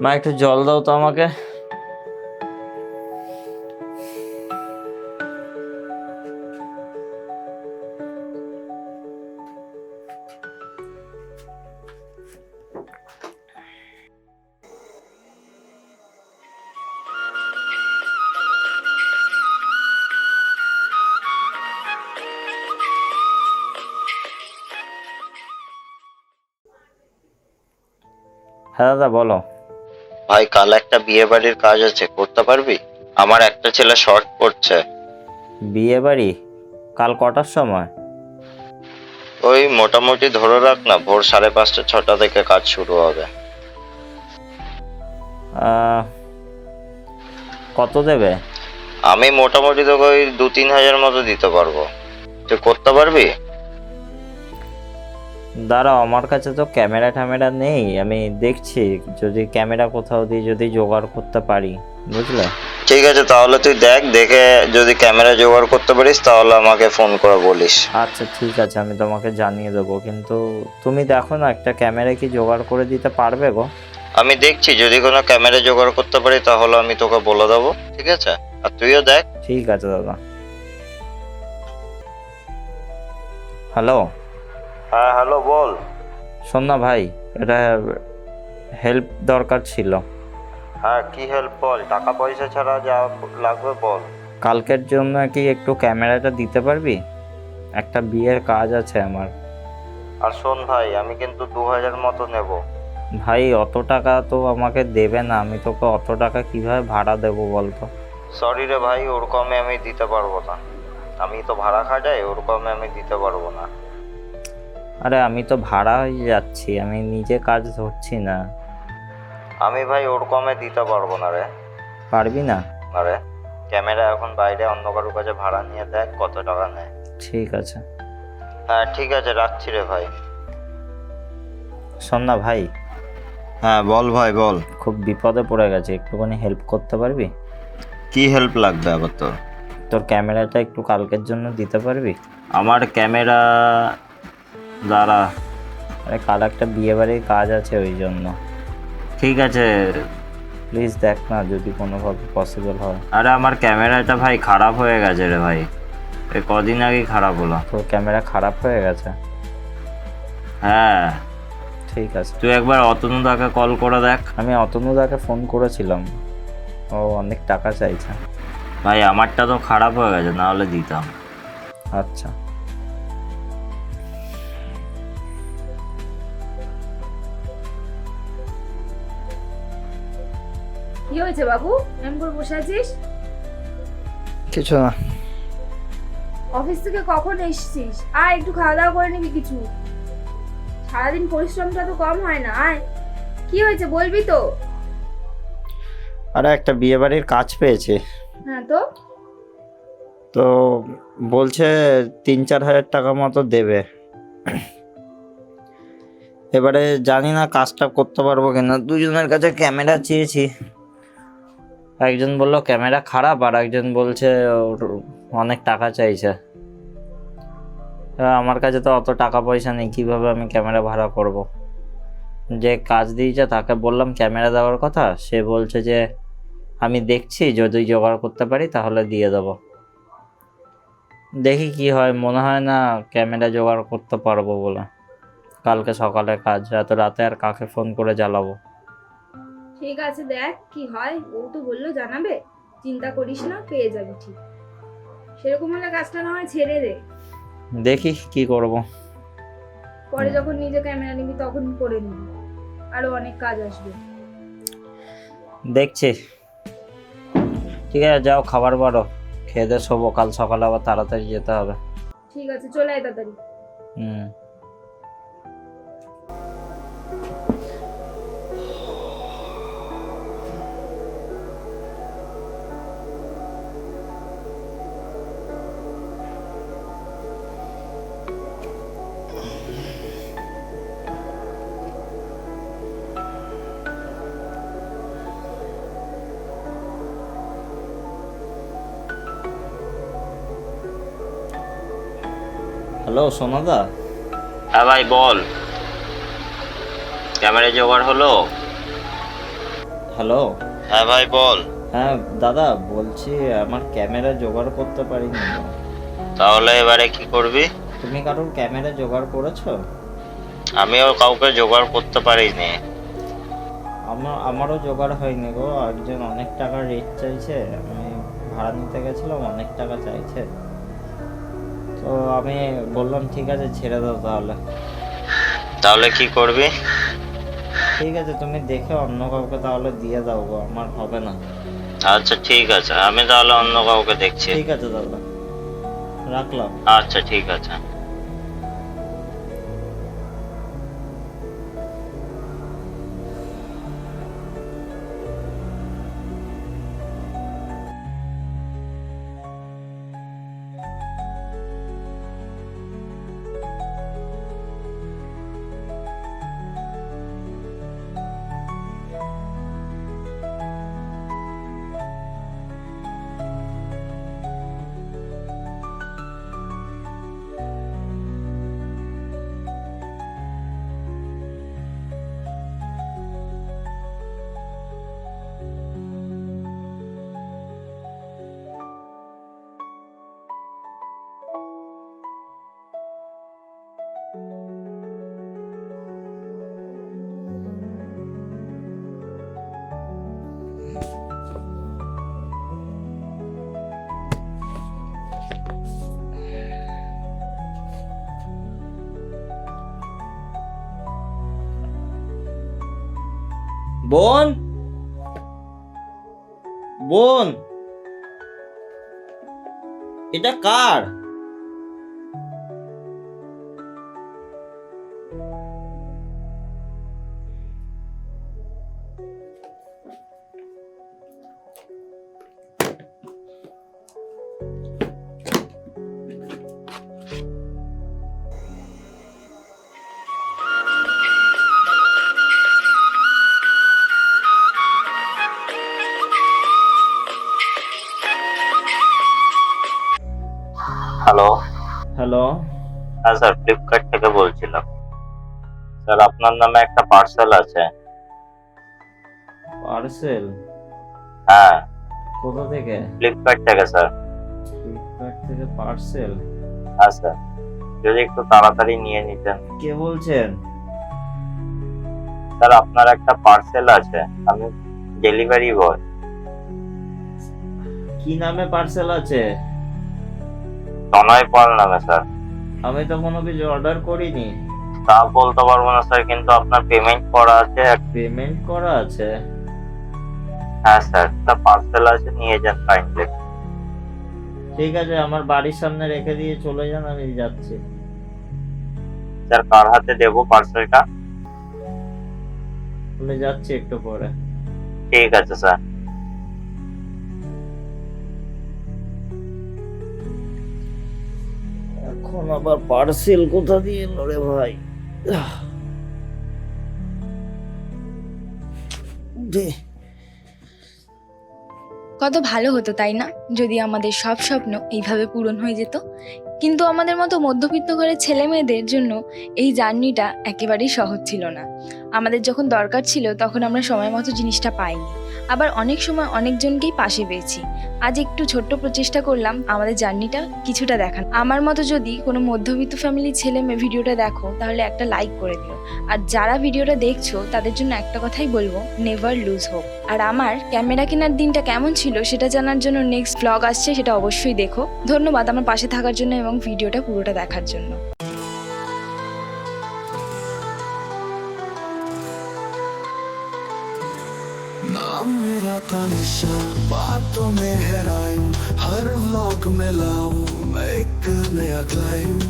মা একটু জল দাও তো আমাকে। হ্যাঁ দাদা বলো। ভাই কাল একটা বিয়ে বাড়ির কাজ আছে, করতে পারবি? আমার একটা ছেলে শর্ট পড়ছে। বিয়ে বাড়ি কাল কটার সময়? ওই মোটামুটি ধরে রাখ না, ভোর 5:30 6টা থেকে কাজ শুরু হবে। কত দেবে? আমি মোটামুটি তোকে ওই 2-3 হাজার মতো দিতে পারবো। তুই করতে পারবি? দাঁড়াও, আমার কাছে তো ক্যামেরা ট্যামেরা নেই, আমি দেখছি যদি ক্যামেরা কোথাও দিয়ে যদি জোগাড় করতে পারি, বুঝলে? ঠিক আছে, তাহলে তুই দেখ, দেখে যদি ক্যামেরা জোগাড় করতে পারিস তাহলে আমাকে ফোন করে বলিস। আচ্ছা ঠিক আছে, আমি তোমাকে জানিয়ে দেবো, কিন্তু তুমি দেখো না একটা ক্যামেরা কি জোগাড় করে দিতে পারবে গো? আমি দেখছি, যদি কোনো ক্যামেরা জোগাড় করতে পারি তাহলে আমি তোকে বলে দেবো, ঠিক আছে? আর তুইও দেখ। ঠিক আছে দাদা। হ্যালো। হ্যাঁ হ্যালো, বল। শোন না ভাই, এটা হেল্প দরকার ছিল। হ্যাঁ, কি হেল্প বল, টাকা পয়সা ছাড়া যা লাগবে বল। কালকের জন্য কি একটু ক্যামেরাটা দিতে পারবি? একটা বিয়ের কাজ আছে আমার। আর শোন ভাই, আমি কিন্তু 2,000 মতো নেব। ভাই অত টাকা তো আমাকে দেবে না, আমি তোকে অত টাকা কিভাবে ভাড়া দেবো বলতো? সরি রে ভাই, ওর কমে আমি দিতে পারবো না। আমি তো ভাড়া খাটাই, ওর কমে আমি দিতে পারবো না। আরে আমি তো ভাড়া হয়ে যাচ্ছি, আমি নিজে কাজ ধরছি না। আমি ভাই ওর কমে দিতে পারবো না রে। পারবি না? আরে ক্যামেরা এখন বাইরে অন্য কারোর কাছে ভাড়া নিয়ে দেখ কত টাকা নেয়। ঠিক আছে। হ্যাঁ ঠিক আছে, রাখছি রে ভাই। শোন না ভাই, হ্যাঁ বল ভাই বল। খুব বিপদে পড়ে গেছে, একটুখানি হেল্প করতে পারবি? কি হেল্প লাগবে আবার তোর? তোর ক্যামেরাটা একটু কালকের জন্য দিতে পারবি? আমার ক্যামেরা? দাঁড়া। আরে কাল একটা বিয়ে বাড়ির কাজ আছে ওই জন্য। ঠিক আছে। প্লিজ দেখ না যদি কোনোভাবে পসিবল হয়। আরে আমার ক্যামেরাটা ভাই খারাপ হয়ে গেছে রে ভাই, এই কদিন আগেই খারাপ হলো। তোর ক্যামেরা খারাপ হয়ে গেছে? হ্যাঁ। ঠিক আছে, তুই একবার অতনুদাকে কল করে দেখ। আমি অতনুদাকে ফোন করেছিলাম, ও অনেক টাকা চাইছে। ভাই আমারটা তো খারাপ হয়ে গেছে, না হলে দিতাম। আচ্ছা। কি হয়েছে বাবু, এমন করে বসে আছিস? কিছু না। অফিস থেকে কখন এসেছিস? আয় একটু খাওয়া দাওয়া করে নিবি কিছু। সারাদিন পরিশ্রমটা তো কম হয় না, আয়। কি হয়েছে বলবি তো? আরে একটা বিয়ে বাড়ির কাজ পেয়েছে, হ্যাঁ তো? তো বলছে 3-4 হাজার টাকা মতো দেবে। এবারে জানি না কাজটা করতে পারবো কিনা, দুজনের কাছে ক্যামেরা চেয়েছি, একজন বললো ক্যামেরা খারাপ আর একজন বলছে ওর অনেক টাকা চাইছে। আমার কাছে তো অত টাকা পয়সা নেই, কিভাবে আমি ক্যামেরা ভাড়া করব? যে কাজ দিয়েছে তাকে বললাম ক্যামেরা দেওয়ার কথা, সে বলছে যে আমি দেখছি যদি জোগাড় করতে পারি তাহলে দিয়ে দেবো। দেখি কি হয়, মনে হয় না ক্যামেরা জোগাড় করতে পারবো বলে। কালকে সকালে কাজ, এত রাতে আর কাকে ফোন করে জ্বালাবো? ঠিক আছে, দেখ কি হয়। ও তো বললো জানাবে, চিন্তা করিস না, পেয়ে যাবি ঠিক। সেরকম হলে কাজটা না হয় ছেড়ে দে, দেখি কি করব। পরে যখন নিজে ক্যামেরা নিবি তখন করে নিবি, আরো অনেক কাজ আসবে। দেখছি। ঠিক আছে যাও, খাবার বাড়ো, খেয়ে দে শোবো, কাল সকালে আবার তাড়াতাড়ি যেতে হবে। ঠিক আছে, চলে আয় তাড়াতাড়ি। হুম। হ্যালো সোনাদা। হ্যাঁ ভাই বল, ক্যামেরা জোগাড় হলো? হ্যালো। হ্যাঁ ভাই বল। হ্যাঁ দাদা, বলছি আমার ক্যামেরা জোগাড় করতে পারিনি তো। তাহলে এবারে কি করবি? তুমি কারোর ক্যামেরা জোগাড় করেছো? আমিও কাউকে জোগাড় করতে পারিনি। আমারও জোগাড় হয়নি গো। একজন অনেক টাকা রেট চাইছে, আমি ভাড়া নিতে গেছিলাম, অনেক টাকা চাইছে। তো আমি বললাম ঠিক আছে ছেড়ে দাও তাহলে। তাহলে কি করবি? ঠিক আছে, তুমি দেখে অন্য কাউকে তাহলে দিয়ে দাও গো, আমার হবে না। আচ্ছা ঠিক আছে, আমি তাহলে অন্য কাউকে দেখছি। ঠিক আছে দাদা, রাখলাম। আচ্ছা ঠিক আছে। বোন, বোন, এটা কার? হ্যালো। হ্যালো। হ্যাঁ স্যার, ফ্লিপকার্ট থেকে বলছিলাম। স্যার আপনার নামে একটা পার্সেল আছে। পার্সেল? হ্যাঁ, কোথা থেকে? ফ্লিপকার্ট থেকে স্যার। ফ্লিপকার্ট থেকে পার্সেল? হ্যাঁ স্যার, যদি একটু তাড়াতাড়ি নিয়ে নিতেন। কে বলছেন? স্যার আপনার একটা পার্সেল আছে, আমি ডেলিভারি বয়। কি নামে পার্সেল আছে? তনয় পাল নামে স্যার। আমি তো কোনো কিছু অর্ডার করিনি। তা বলতে পারবো না স্যার, কিন্তু আপনার পেমেন্ট করা আছে। পেমেন্ট করা আছে? হ্যাঁ স্যার, একটা পার্সেল আছে, নিয়ে যান কাইন্ডলি। ঠিক আছে, আমার বাড়ির সামনে রেখে দিয়ে চলে যান, আমি যাচ্ছি। স্যার কার হাতে দেবো পার্সেলটা? আমি যাচ্ছি একটু পরে। ঠিক আছে স্যার। এখন আবার পার্সেল কোথা দিয়ে এলো রে ভাই? দে। কত ভালো হতো তাই না, যদি আমাদের সব স্বপ্ন এইভাবে পূরণ হয়ে যেত। কিন্তু আমাদের মতো মধ্যবিত্ত ঘরের ছেলে মেয়েদের জন্য এই জার্নিটা একেবারেই সহজ ছিল না। আমাদের যখন দরকার ছিল তখন আমরা সময় মতো জিনিসটা পাইনি, আবার অনেক সময় অনেকজনকেই পাশে পেয়েছি। আজ একটু ছোট্ট প্রচেষ্টা করলাম আমাদের জার্নিটা কিছুটা দেখান। আমার মতো যদি কোনো মধ্যবিত্ত ফ্যামিলির ছেলে মেয়ে ভিডিওটা দেখো তাহলে একটা লাইক করে দিও। আর যারা ভিডিওটা দেখছো তাদের জন্য একটা কথাই বলবো, নেভার লুজ হোপ। আর আমার ক্যামেরা কেনার দিনটা কেমন ছিল সেটা জানার জন্য নেক্সট ব্লগ আসছে, সেটা অবশ্যই দেখো। ধন্যবাদ আমার পাশে থাকার জন্য এবং ভিডিওটা পুরোটা দেখার জন্য। नाम मेरा तानिशा, बातों में है राइम, हर व्लॉग में लाऊं मैं एक नया क्लाइम।